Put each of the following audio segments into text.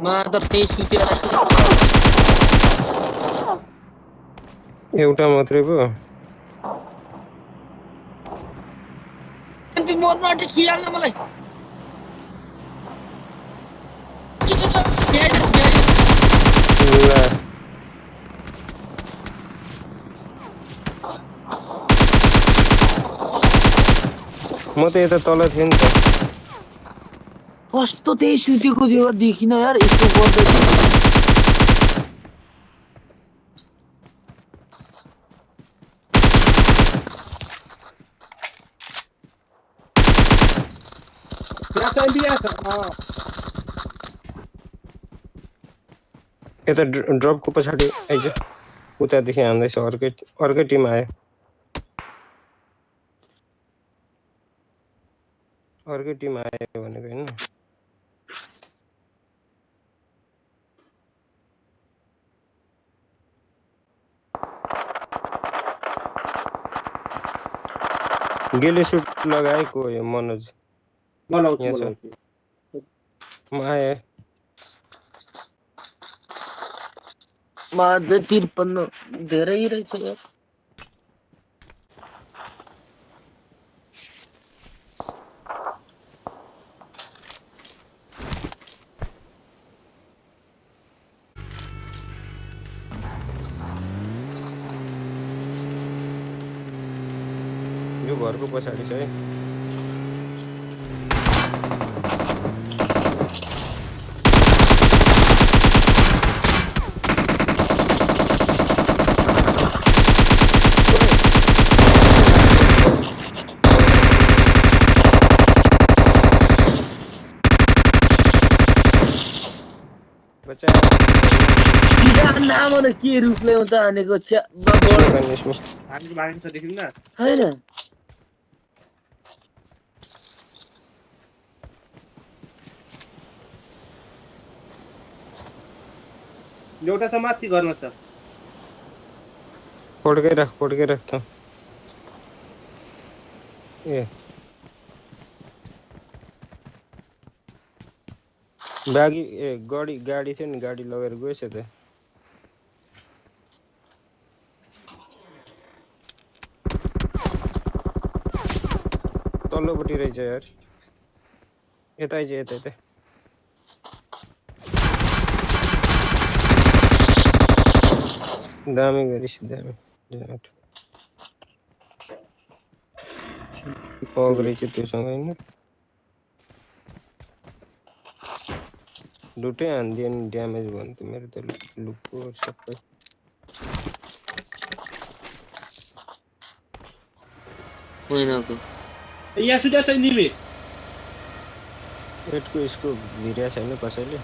मादर त्यही सुतेर एउटा मात्रै पो एमपी मर्न आँटे छुइहाल्न मलाई ल म त यता तल थिएँ नि त कस्तो त्यही सुतेको थियो देखिन यार यस्तो गर्दै यता ड्रपको पछाडि आइज उतादेखि हान्दैछ अर्कै टिम आयो अर्कै टिम आयो भनेको हैन गेले सुट लगाएको यो मनोज बनाउँछु म आएँ मादर 53 धेरै रहेछ यार यो घरको पछाडि छ है बच्चा नाम के रूपले उता हानेको छ हैन एउटा समाप्ति गर्न छ पड्कै राख त ए बागी ए गाडी थियो नि गाडी लगेर गएछ त तल्लोपट्टि रहेछ यार यता आइज यता दामी गरिस् दामी पग रहेछ त्योसँग हैन लुटै हान्दियो नि ड्यामेज भयो त मेरो त लुकको सबै हैनको यहाँ सुधा छ निमे एटको यसको भिडिया छैन कसैले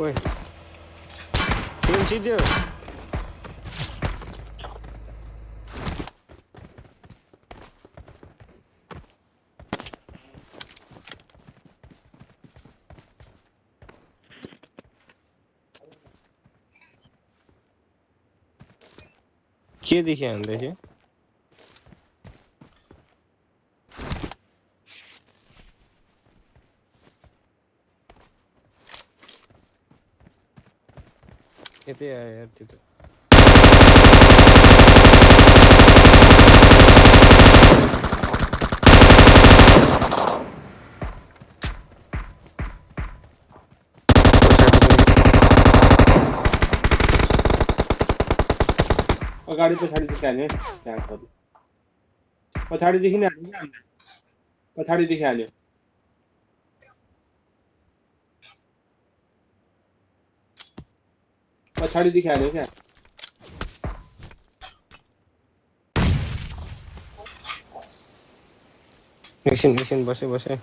ओइ टिम सिध्यो के देखि हान्दै थियो यतै आयो यार त्यो त अगाडि पछाडिदेखि हाल्यो पछाडिदेखि नै हाल्यो क्या पछाडिदेखि हाल्यो पछाडिदेखि हाल्यो क्या एकछिन बसे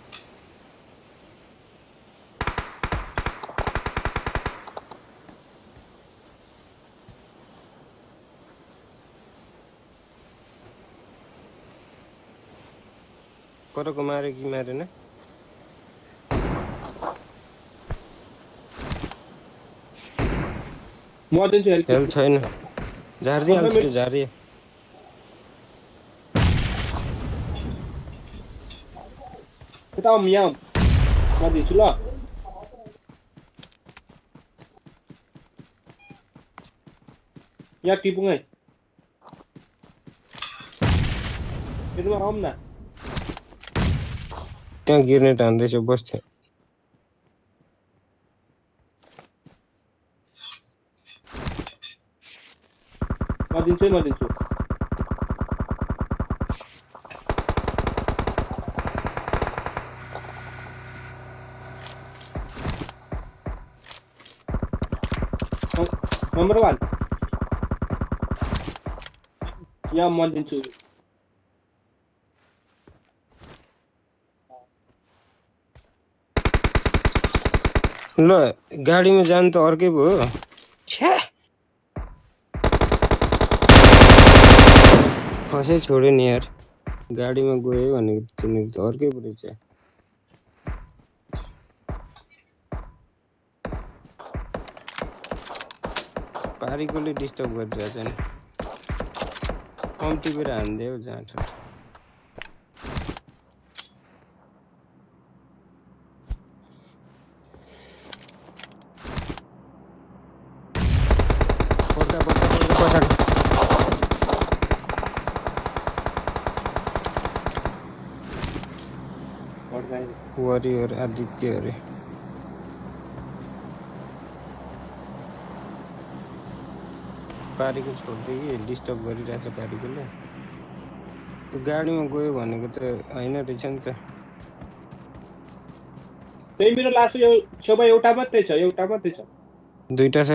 करको मारे कि मारेन मर्दिन्छु हेल्थ छैन झारिदिइहाल्छु झारिए यता यहाँ मर्दिन्छु ल यहाँ टिपुङ है त्यसमा आउँ न त्यहाँ गिर्नेट हान्दैछु बस्थ्यो म दिन्छु नम्बर 1 यहाँ म दिन्छु ल गाडीमा जानु त अर्कै भयो छ्या फसै छोड्यो नि यार गाडीमा गयो भनेको तिनीहरू त अर्कै पो रहेछ पारीकोले डिस्टर्ब गरिरहेछ नि कम्ती बेर हान्दियो जान्छ पछाडि वरियर आदित्य अरे पारीको छोड्दै कि डिस्टर्ब गरिरहेछ पारीकोले त्यो गाडीमा गयो भनेको त होइन रहेछ नि त त्यही मेरो लास्ट छेउमा एउटा मात्रै छ दुईटा छ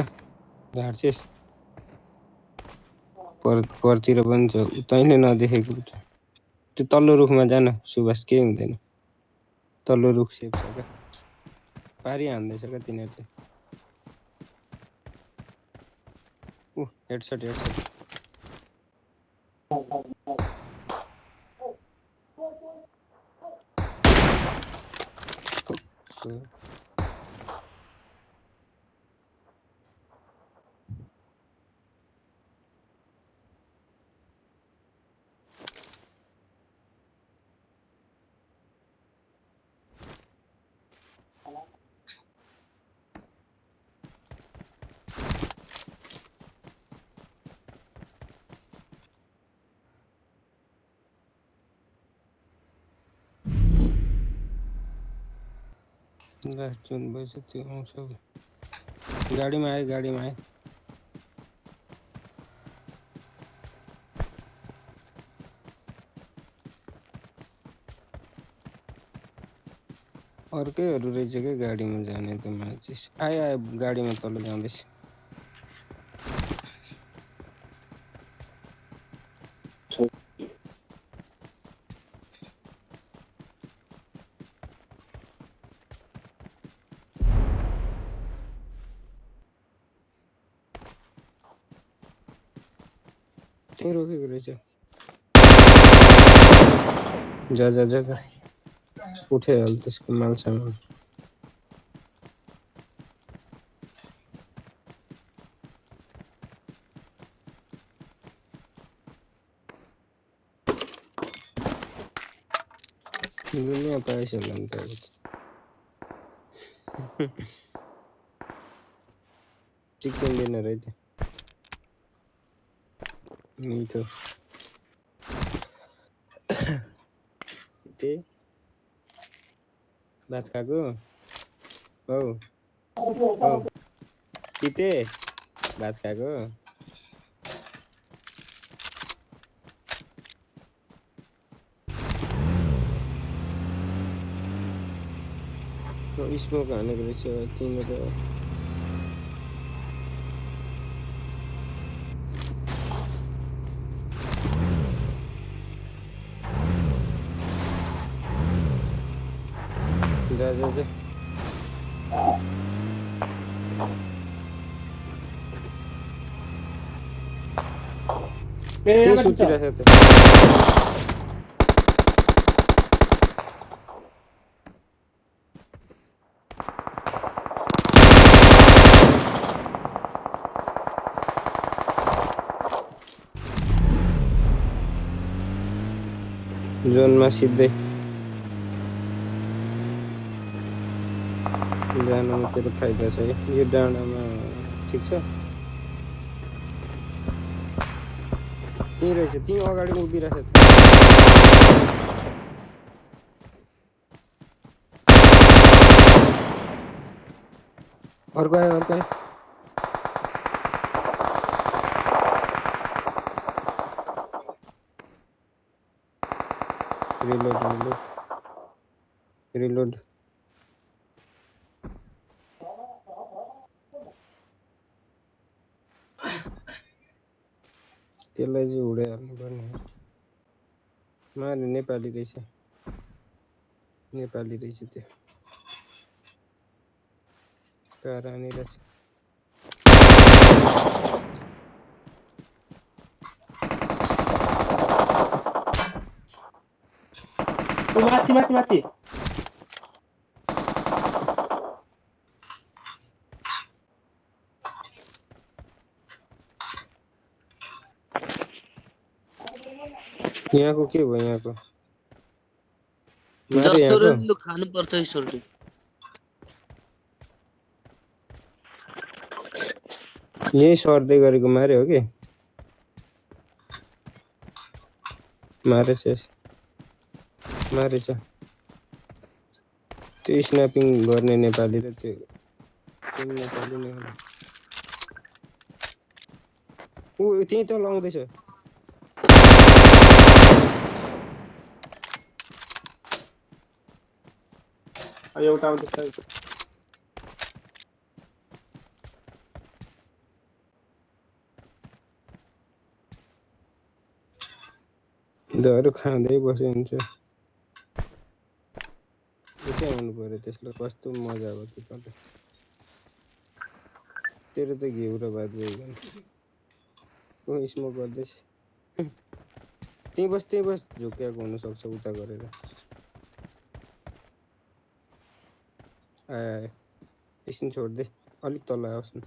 झाड्छेस परतिर पनि छ तैँले नदेखेको त्यो तल्लो रुखमा जान सुभाष केही हुँदैन तल्लो रुख सेफ छ क्या पारी हान्दैछ क्या तिनीहरूले हेडसट लास्ट जोन भएछ त्यो आउँछ गाडीमा आए अर्कैहरू रहेछ क्या गाडीमा जाने त मान्छे आयो गाडीमा तल जाँदैछ त्यही रोकेको रहेछ जा उठाइहाल त्यसको मालसामान दुनियाँ पाइसक्यो नि त चिकन डिनर है त मिठो त्यही भात खाएको हौ पिते भात खाएको स्मोक हानेको रहेछ तिमीहरू जा सुतिरहेको त जोनमा सिधै जानुमा तेरो फाइदा छ है यो डाँडामा ठिक छ त्यही रहेछ त्यही अगाडि उभिरहेछ अर्को आयो रिलोड त्यसलाई चाहिँ उडाइहाल्नु पर्ने मारे नेपाली रहेछ त्यो कारानी रहेछ ओ माथि यहाँको के भयो यहाँको जस्तो लु खानु पर्छ ईश्वरले यही सर्दै गरेको मारे हो के मारेछ त्यो स्न्यापिङ गर्ने नेपाली र त्यो नेपाली नै हो ऊ त्यही त लाउँदैछ एउटा आउँदैछ दहरू खाँदै बस्यो हुन्छ के आउनु पर्यो त्यसलाई कस्तो मजा अब त्यो त तेरो त घिउ र भात गइगयो ओ स्मोक गर्दैछ त्यही बस झुक्याएको हुनसक्छ उता गरेर आए एकछिन छोड्दै अलिक तल आओस् न